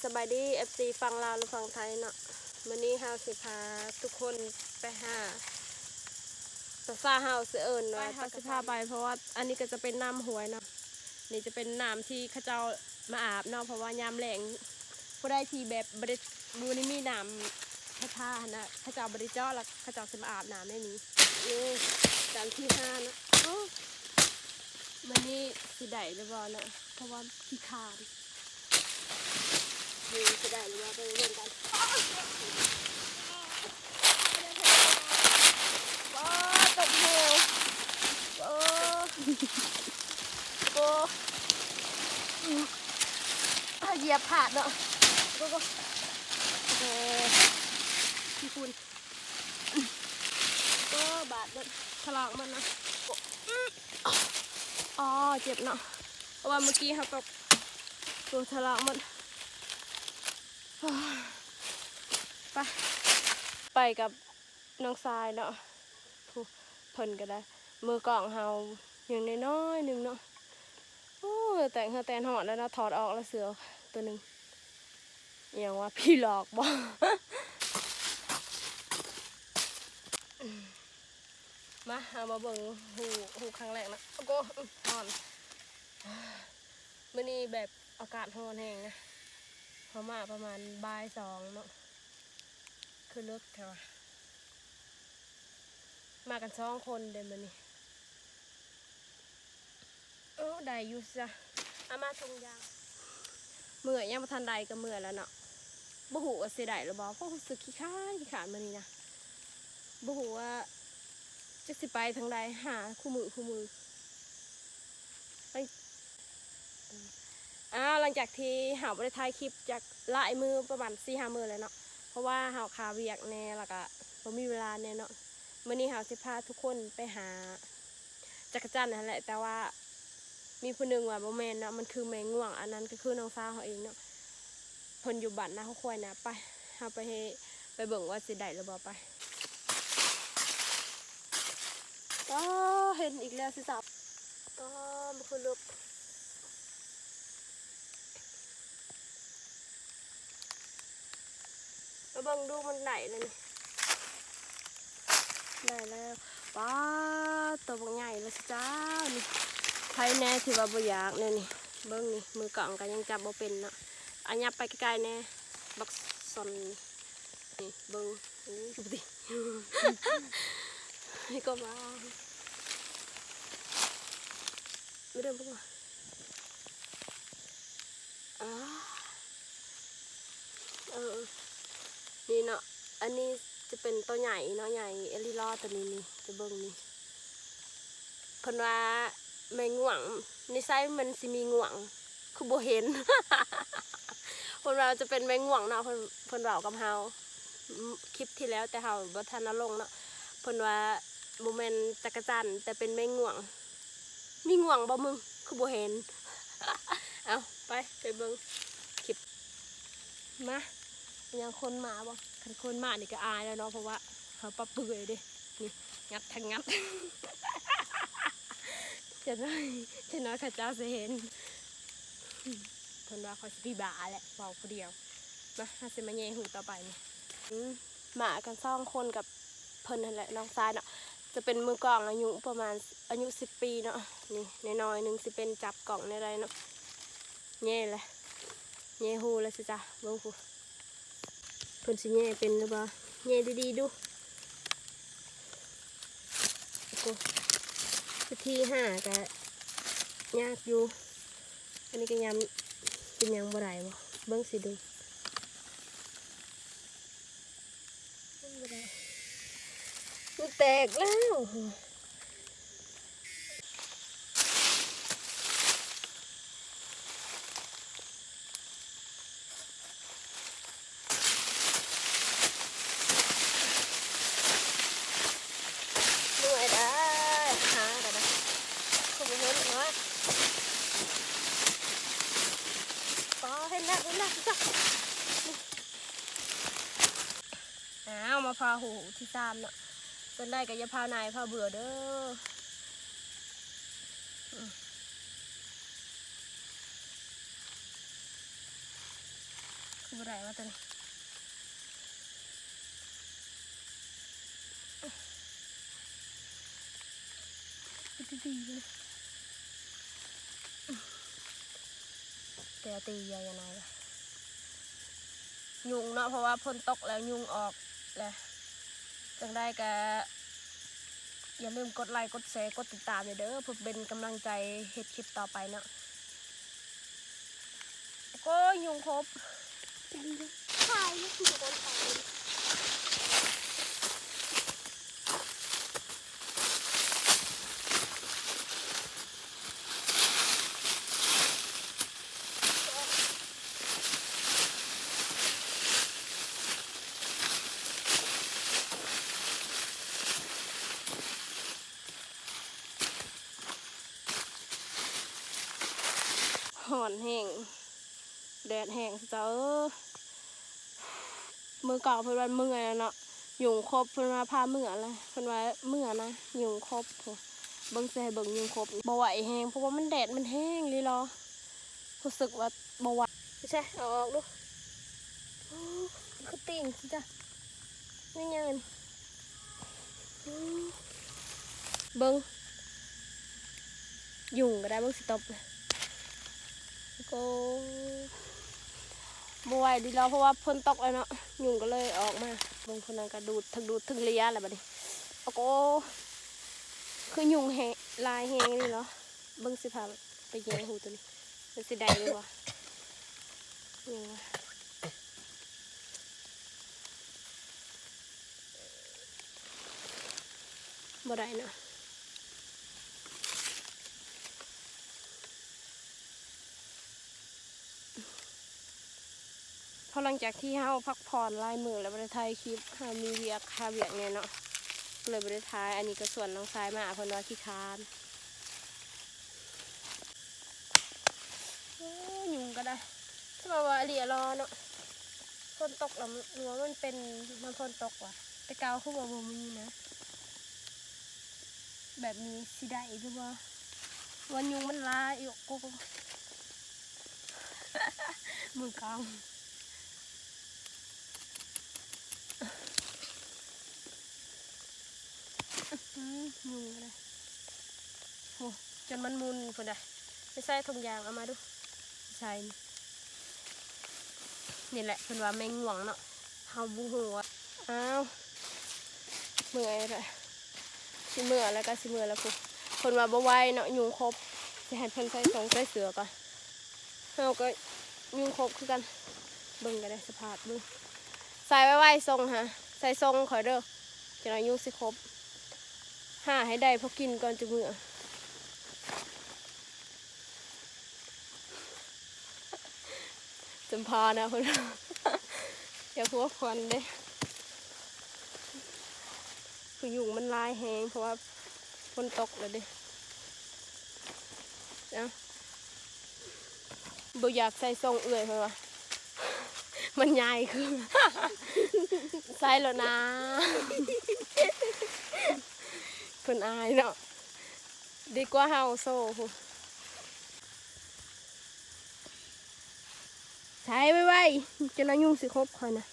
สบายดี FC ฟังลาวหรือฟังไทยเนาะวันนี้เฮาสิพาทุกคนไปหาภาษาเฮาสิเอิ้นว่าเฮาสิพาไปเพราะว่าอันนี้ก็จะเป็นน้ำห้วยเนาะนี่จะเป็นน้ำที่เขาเจ้ามาอาบเนาะเพราะว่ายามแล้งผู้ใดที่แบบบ่ได้มีน้ำพระธาตุนะเขาเจ้าบ่ได้เจาะแล้วเขาเจ้าสิมาอาบน้ำในนี้นี่จานที่5นะมันนี่สิได้หรือบ่เนาะเพราะว่าขี้คานนี่จะได้หรือว่าไปเล่นกันว้าตบเหวโอ้โอ้เหยียบผาดเนาะโอ้พี่คุณก็บาดเลยถลอกมันนะอ๋อเจ็บเนาะเพราะว่าเมื่อกี้เขาตกตัวถลอกมันไปกับน้องทรายเนาะเพิ่นก็ได้มือกล่องเฮาอย่างน้อยๆนึงเนาะโอ้แต่งเฮาแตนหอดแล้วนะถอดออกแล้วเสือตัวนึงอย่างว่าพี่หลอกบ่มาเอามาเบิ่งหูครั้งแรกนะโอ้โหร้อนมื้อนี้แบบอากาศร้อนแห้งนะพอมาประมาณบ่าย2เนาะคือเลิกแถวมากัน2 คนเดินมานี่โอ้ได้อยู่จ้ะเอามาทงยางเมื่อยยังมาทันใดก็เมื่อยแล้วเนาะบ่หูว่าสิได้หรือบ่เพราะรู้สึกขี้ข้านมานี่นะบ่หูว่าจะสิไปทางใดหาคู่มือไปหลังจากที่หาบ่ได้ถ่ายคลิปจากหลายมือประมาณ 4-5 มื้อแล้วเนาะเพราะว่าหาขาเวียกแน่แล้วก็บ่มีเวลาแน่เนาะมื้อนี้หาสิพาทุกคนไปหาจักรจันทร์นั่นแหละแต่ว่ามีผู้นึงว่าบ่แม่นเนาะมันคือแมงง่วงอันนั้นก็คือน้องสาวเขาเองเนาะเพิ่นอยู่บ้านนาเขาควายนะไปเฮาไปเบิ่งว่าสิได้หรือบ่ไปก็เห็นอีกแล้วสิจับก็มันคือลึกมาเบิ่งดูมันได้เลยนี่ได้แล้วป้าตัวบางใหญ่แล้วสิจ้านี่ไผแน่ที่ว่าบ่อยากเนี่ยนี่เบิ่งนี่มือกล่องก็ยังจับบ่เป็นเนาะอันยับไปใกล้ๆแน่บักซอนนี่เบิ่งดูดินี่ก็มาไม่เดินปุ๊บมานี่เนาะอันนี้จะเป็นตัวใหญ่เนาะใหญ่เอลิลอตัวนี้นี่จะเบิ่งนี่เพิ่นว่าแมงง่วงในไซส์มันสิมีง่วงคือบ่เห็น เพิ่นว่าจะเป็นแมงง่วงเนาะเพิ่นเว้ากับเฮาคลิปที่แล้วแต่เฮาบ่ทันลงเนาะเพิ่นว่าบ่แม่นจักรจันทร์แต่เป็นแมงง่วงมีง่วงบ่มึงคือบ่เห็น เอาไปเบิ่งคลิปมายังคนมาบ่คันคนมานี่ก็อายแล้วเนาะเพราะว่าเฮาปะเปื่อยเด้นี่งัดทั้งงัด จะน้อยข้าเจ้าสิเห็นเพิ่นว่าเขาสิพี่บ้าแหละเว้าผู้เดียวมาเฮาสิมาแย่หูต่อไปนี่หมากัน2 คนกับเพิ่นนั่นแหละน้องชายเนาะจะเป็นมือกลองอายุประมาณอายุ10 ปีเนาะนี่น้อยๆนึงสิเป็นจับกล่องในไรเนาะแย่เลยแย่หูเลยสิจ้ะเบิ่งผู้เพิ่นสิแย่เป็นหรือเปล่าแย่ดีๆดูโอ้โหที่5ก็ยากอยู่อันนี้ก็ยำเป็นยังบ่ได้บ่เบิ่งสิดูมันแตกแล้วเหนื่อยได้หากันนะเขาไปเห็นเหรอป้าเห็นแล้วจ้ะมาพาหูที่3เนาะเป็นได้กับยาพานายพาเบื่อเด้อ บ่ได้ว่าตัวนี้ดีๆเลยแต่ตีใหญ่ยังไงล่ะยุงเนาะเพราะว่าฝนตกแล้วยุงออกแหละจังได้ก็อย่าลืมกดไลค์กดแชร์กดติดตามเด้อเพื่อเป็นกำลังใจเฮ็ดคลิปต่อไปเนาะก็ยุงครบถ่ายไม่ถูกกันถ่ายห่อนแห้งแดดแห้งเจ้ามือเก่าเพิ่นว่าเมื่อยแล้วเนาะยุงครบเพิ่นว่าพาเมื่อเลยเพิ่นว่าเมื่อนะยุงครบเบิ่งแซ่เบิ่งยุงครบบ่ไหวแห้งเพราะว่ามันแดดมันแห้งเลยเหรอรู้สึกว่าบ่ไหวไม่ใช่เอาออกดูคือติ่งสิจ้ะนี่ยังไงเบิ่งยุงก็ได้เบิ่งสิตบก็บวยดีแล้วเพราะว่าฝนตกแล้วเนาะยุงก็เลยออกมาบางคนนั้นก็ดูดถึงเลียอะไรแบบนี้โอ้โหคือยุงแหงลายแหงนี่เนาะเบิ้งสิพาไปแย่หูตัวนี้มันสิได้เลยวะยังไงบ่ได้เนาะพอหลังจากที่เฮาพักผ่อนลายมือแล้วบริถ่ายคลิปเฮามีเวียกเนี่ยเนาะเลยบริถ่ายอันนี้ก็ส่วนน้องชายมาเพิ่นว่าขี้คานยุงก็ได้ถ้าว่าเรียรอเนาะฝนตกแล้วหรือว่ามันเป็นมันฝนตกว่ะแต่เกาคือว่าบ่มีนะแบบนี้สิได้หรือว่าวันยุงมันลายอยู่กูมือกองยุงเลยโอ้จนมันมุนคนใดไม่ใช่ทงยางเอามาดูใช่นี่แหละเป็นว่าแมงหวงเนาะเฮาบูหัวอ้าวเมื่อยเลยสิเมื่อแล้วก็สิเมื่อแล้วกูคนว่าบ่ไหวเนาะยุงครบจะให้เพิ่นใส่ใส่เสือก่อนเฮาก็ยุงครบคือกันเบิ่งกันได้สภาพดูใส่ไว้ทรงฮะใส่ทรงขอยเด้อจะอายุสิครบหาให้ได้พอกินก่อนจะมื้อจำพานะคนอย่าพัวควันเด้คือยุงมันลายแหงเพราะว่าฝนตกเลยเด้นะบ่อยากใส่ทรงเอื่อยเพราะว่ามันใหญ่คือใส่แล้วนะคนอายเนาะดีกว่าเฮาโซ่ใช้ไว้จะน่ายุ่งสิครบคอยนะ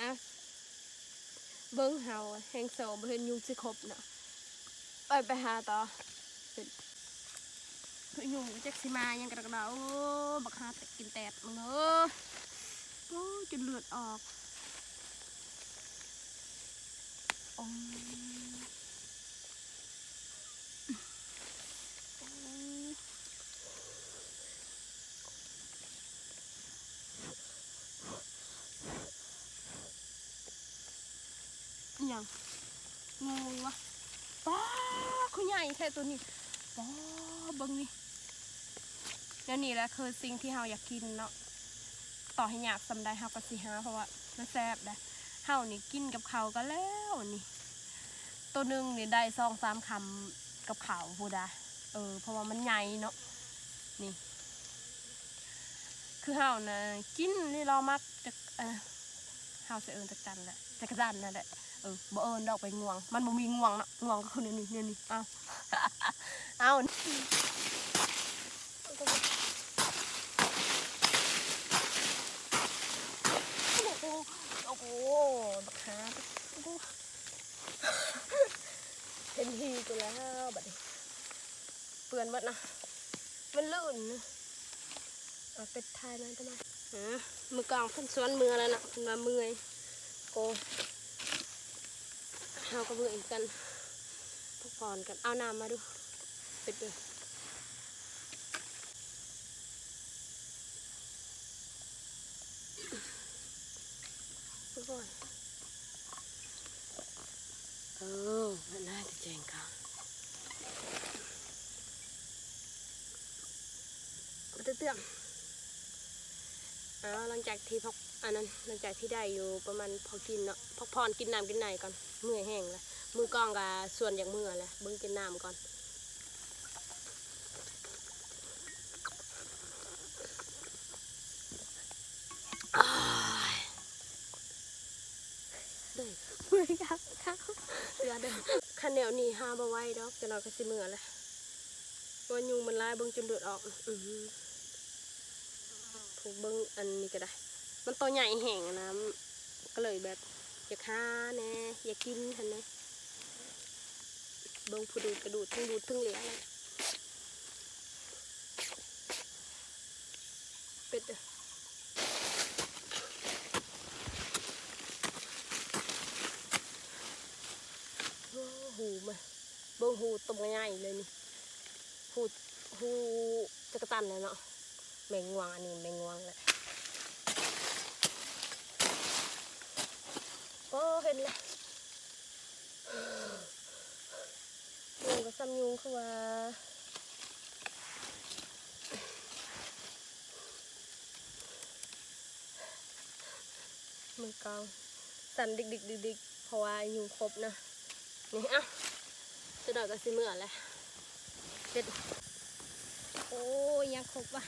อ่ะเบิ้งเฮาแหงโซ่บ่เห็นยุ่งสิครบเนาะไปหาต่อคือยุ่งจักสิมายังกระดาโอ้บักหาแต่กินแตดมึงเอ้อโอ้จนเลือดออกอย่างงงวะป้าคุณใหญ่แค่ตัวนี้ป้าเบิ้งนี่แล้วนี่แหละคือสิ่งที่เฮาอยากกินเนาะต่อให้อยากสำได้เฮาก็สิหาเพราะว่ามันแซ่บนะเฮานี่กินกับข้าวก็แล้วนี่ตัวหนึ่งนี่ได้2-3 คำกับข้าวพูดะเพราะว่ามันใหญ่เนาะนี่คือเฮานะกินนี่เรามักจะเฮาจะจักจันแหละจักจันนั่นแหละบ่ดอกไปง่วงมันบ่มีง่วงเนาะง่วงก็คือนี่เอา ดนะมันลื่นนะเป็ดไทยนะทำไมมือกลางเพิ่นสวนมือแล้วนะเพิ่นมาเมื่อยโกเฮาก็เมื่อยกันพักผ่อนกันเอาน้ำมาดูเป็ดเลยทุกคนมันน่าจะแจงกันเตื้องหลังจากที่พักอันนั้นหลังจากที่ได้อยู่ประมาณพอกินเนาะพักผ่อนกินน้ำกินไหนก่อนเมื่อยแห้งแล้วมือกองกับส่วนอย่างมือแหละเบิ้งกินน้ำก่อนเด้อเมื่อยครับเสือเด้อขันแนวนี้ห้าบ่ไหวดอกจะนอนก็สิเมื่อเลยว่ายุงมันลายเบิ้งจนเดือดออกผูกเบิ้งอันนี้ก็ได้มันตัวใหญ่แห้งนะก็เลยแบบอยากหาแน่อยากกินทันนะเบิ้งผู้ดูกระดูดทั้งดูดทั้งเหลียเลยเป็ดเด้อหูมาเบิ้งหูตรงง่ายเลยนี่หูจักรจันเลยเนาะแมงวางอันนี้แมงวางแหละโอ้เห็นเลยยุงกับซ้ำยุงคือว่ามือกองสั่นดิกเพราะว่ายุงครบนะนี่อ่ะจะดอกกับสิเมื่อแหละเป็ดโอ้ยังครบว่ะ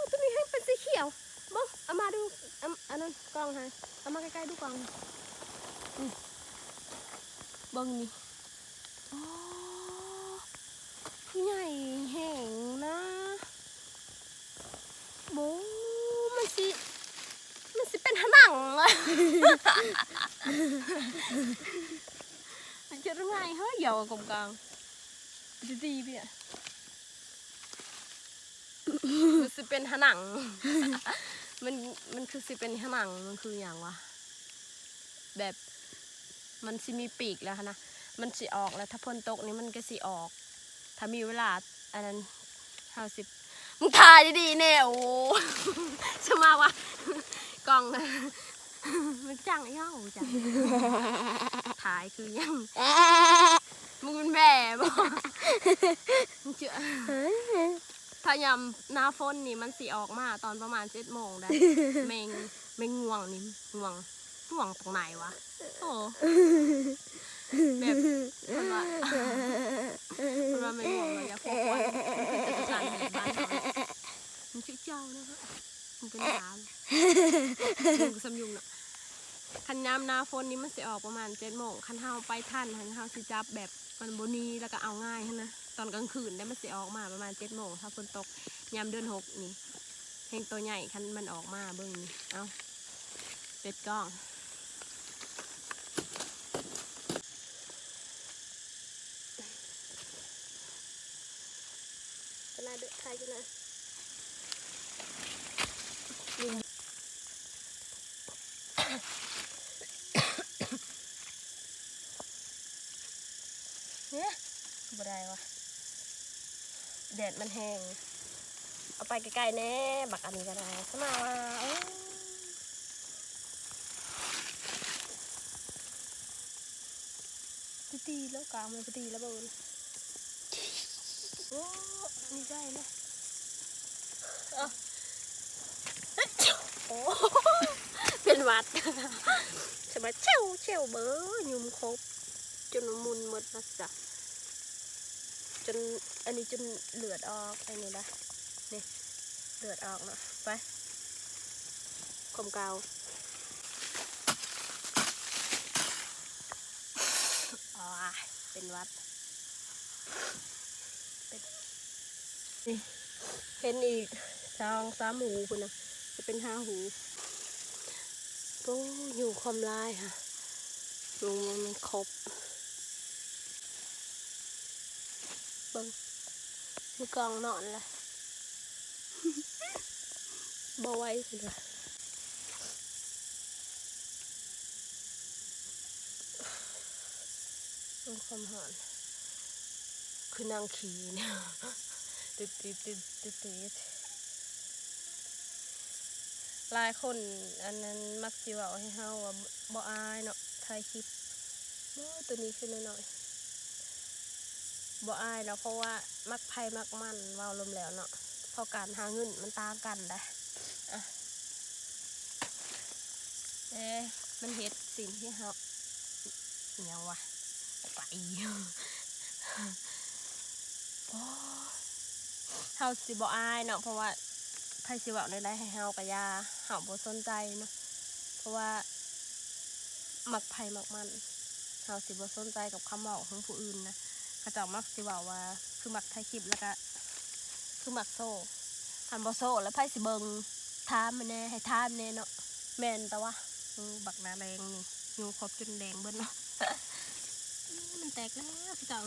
ตัวนี้ให้เป็นสีเขียวบ้งเอามาดูอันนั้นกล้องฮะเอามาใกล้ๆดูกล้องบ้งนี่อ๋อใหญ่แห้งนะโบมันสิเป็นหนังอะมันจะยังไงเฮ้ยเหี่ยวกลมกลางดีพี่อะมันสิเป็นหนังมันคือสิเป็นหนังมันคืออย่างวะแบบมันสิมีปีกแล้วนะมันสิออกแล้วถ้าพ่นตกนี่มันก็สิออกถ้ามีเวลาอันนั้น50มึงถ่ายดีๆเนี่ยโอ้สมาวะกล้องมันจังไอ้ย่าจังถ่ายคือยังมึงเป็นแม่บ่มึงเชื่อถ้ายำหน้าฝนนี่มันสีออกมาตอนประมาณ7 โมงได้แมงง่วงนี่ง่วงตรงไหนวะโอ้แบบคนว่าไม่ง่วงเลยอย่าพกไว้มันเป็นการแห่งบ้านเรามันชื่อเจ้านะคะมันเป็นยามยุงซ้ำยุงเนาะคันยามหน้าฝนนี่มันสิออกประมาณ7 โมงคันเฮาไปทันคันเฮาสิจับแบบมันโบนีแล้วก็เอาง่ายนะตอนกลางคืนได้มันสิออกมาประมาณ7 โมงถ้าฝนตกยามเดือน6นี่แห่งตัวใหญ่คันมันออกมาเบิ่งนี่เอาเป็ดกล้องจะน่าเดือดใครจะน่าเนี่ยบ่ได้วะแดดมันแห้งเอาไปใกล้ๆแน่บักอันนี้ก็ได้สมาว่าตีแล้วกลางมันตีแล้วบนโอ้นี่ได้เลยโอ้เป็นวัดสบายเชี่ยวเบอร์ยุ่มครบจนมุนหมดนะจ๊ะจนอันนี้จนเลือดออกไอ้นี่นะนี่เลือดออกเนาะไปคมกาวอ๋อเป็นวัดนี่เห็นอีก2-3 หูคุณนะจะเป็น5 หูโอ้อยู่ความลายค่ะลุงมันครบ เบิ่งมือกองนอนละบ่ไหวสิล่ะเบิ่งความหอนคือนางขี่เนี่ยติดหลายคนอันนั้นมักสิเว้าให้เฮาว่าบ่อายเนาะถ่ายคลิปตัวนี้ขึ้นหน่อยบ่อายแล้วเพราะว่ามักไผมักมันเว้าลมแล้วเนาะเพราะการหาเงินมันต่างกันได้อะมันเฮ็ดสิ่งที่เฮาอิหยังวะไปเฮาสิบ่อายเนาะเพราะว่าไผสิเว้าได้ให้เฮาก็อย่าเฮาบ่สนใจเนาะเพราะว่ามักไผมักมันเฮาสิบ่สนใจกับคำเว้าของผู้อื่นนะเขาเจ้ามักสิเว้าว่าคือมักถ่ายคลิปแล้วก็คือมักโซ่หันบ่โซ่แล้วไผสิเบิ่งถามมันแน่ให้ถามแน่เนาะแม่นแต่ว่าบักหน้าแรงนี่อยู่ครบจนแดงเบิดเนาะมันแตกแล้วพี่เจ้า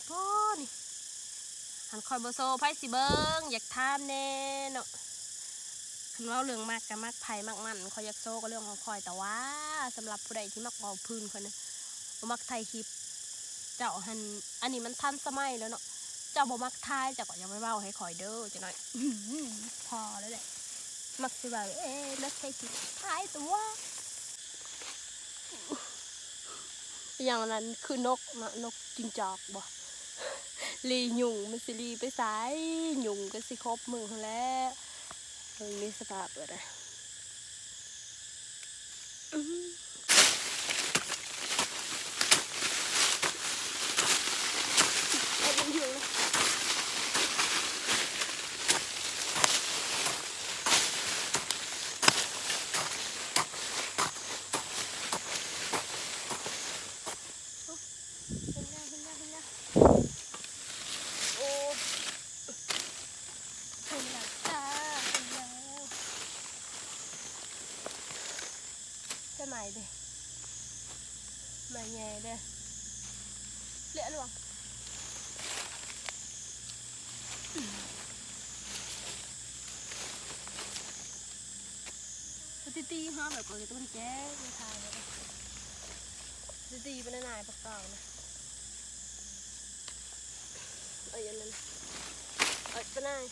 โอ้นี่หันคอยบ่โซ่ไผสิเบิ่งอยากถามแน่เนาะคันเว้าเรื่องมักก็มักไผมักมันคอยอยากโซ่ก็เรื่องของคอยแต่ว่าสำหรับผู้ใดที่มักเว้าพื้นคนนึงบ่มักถ่ายคลิปเจ้าหันอันนี้มันทันสมัยแล้วเนาะเจ้าบ่มักถ่ายเจ้าก็อย่าไปเว้าให้คอยเด้อจังหน่อยพอแล้วแหละมักสิว่านักถ่ายคลิปถ่ายตัวอย่างนั้นคือนกนะนกจิงจอกบ่ลีหยุ่งมันสิลีไปสายหยุ่งก็สิครบมือแล้วมีสภาพเปิดอะใหม่ดิใหม่แง่เด้อเละหรอตีฮะแบบเปิดตัวที่แจ๊กไม่ทายเลยตีเป็นนายปากเก่านะอย่างนั้นเป็นนาย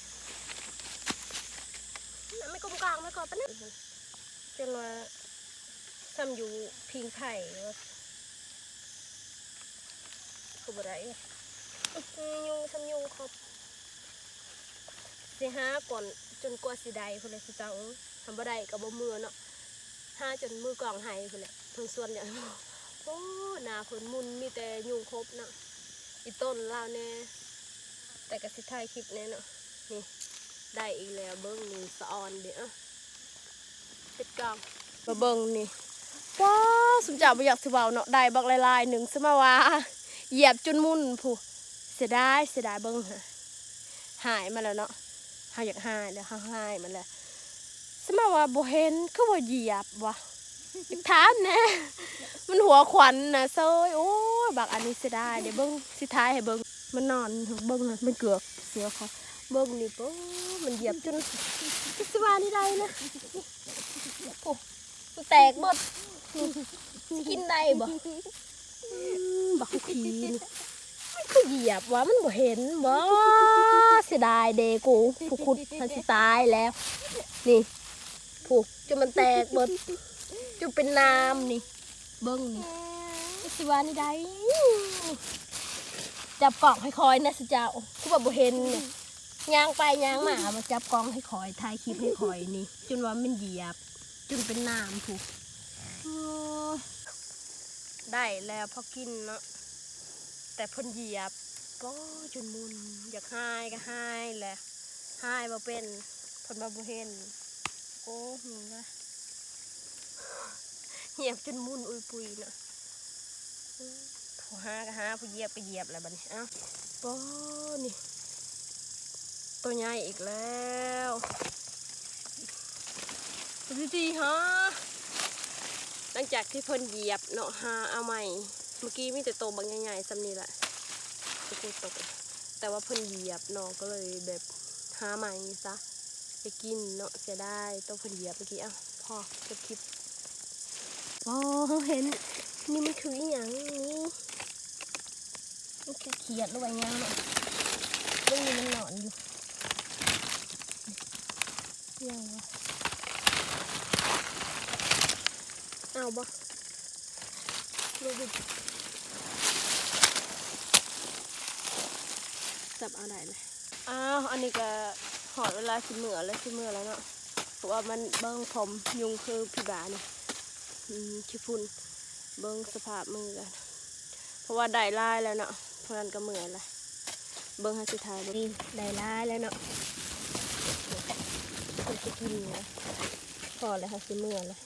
ไม่กลมกลางไม่ก่อนเป็นนายจนว่าซ้ำอยู่พิงไผ่คือบ่ได้ยุงซ้ำยุงครบสิหาก่อนจนกว่าสิได้คนเลยสิเจ้าทำบ่ได้กับบ่มือเนาะหาจนมือกล่องหายคนเลยเพิ่งส่วนอย่างโอ้หนาผลมุนมีแต่ยุงครบเนาะอีต้นลาวแน่แต่กระสิถ่ายคลิปแน่เนาะนี่ได้อีกแล้วเบิ้งนี่สะออนเดี๋ยวติดกล่องมาเบิ้งนี่ว้าสมจ่าบ่อยากสิเว้าเนาะได้บักลายๆหนึ่งซะมาว่าเหยียบจนมุนผู้เสียดายเบิ้งหายมาแล้วเนาะหายอยากหายแล้วหายมันแล้วซะมาว่าบ่เห็นคือบ่เหยียบวะอีกถามแน่มันหัวขวัญนะเซยโอ้ยบักอันนี้เสียดายเดี๋ยวเบิ้งสิท้ายให้เบิ้งมันนอนเบิ้งนะมันเกือบเสือเขาเบิ้งนี่ปุ๊มันเหยียบจนสบายนี่ได้นะโอ้มันแตกหมดกินได้บ่บักขี้นี่มันคือเหยียบวะมันบ่เห็นบ่เสียดายเด็กกูผู้ขุดมันสิตายแล้วนี่ผูกจนมันแตกหมดจนเป็นน้ำนี่เบิ้งนี่สิบานี่ได้จับกล่องให้คอยนะสิเจ้าคือแบบบ่เห็นเนี่ยย่างไปย่างมาจับกล่องให้คอยถ่ายคลิปให้คอยนี่จนว่ามันเหยียบจนเป็นน้ำผูกได้แล้วพอกินเนาะแต่พ่นเหยียบก็จนมุนอยากหายก็หายแหละหายบ่เป็นพ่นบ่เห็นโอ้โหนะเหยียบจนมุนอุยปุยเนาะผู้หาก็หาผู้เหยียบก็เหยียบแล้วบัดนี้เอ้าป้อนี่ตัวใหญ่อีกแล้วดีฮะหลังจากที่เพิ่นเหยียบเนาะหาเอาใหม่เมื่อกี้มีแต่โตบางใหญ่ๆซ้ำนี่แหละตกแต่ แต่ว่าเพิ่นเหยียบเนาะก็เลยแบบหาใหม่ซะไปกินเนาะเสียดายต้องเพิ่นเหยียบเมื่อกี้อ่ะพอจบคลิปอ๋อเห็นนี่มันคืออีหยังนี่มันแค่เขียดหรือว่าหยังเนาะเรื่องนี้มันหนอนอยู่ยังวะเอาบ่ลูกบิดจับเอาได้เลยอ้าวอันนี้ก็หอดเวลาสิเมื่อแล้วเนาะเพราะว่ามันเบิ้งผมยุงคือพี่บาเนี่ยขี้ฝุ่นเบิ้งสภาพมือกันเพราะว่าได้ลายแล้วเนาะเพราะนั้นก็เมื่อยเลยเบิ้งให้สุดท้ายนี่ได้ลายแล้วเนาะมันจะกินนะพอเลยค่ะสิเมื่อเลย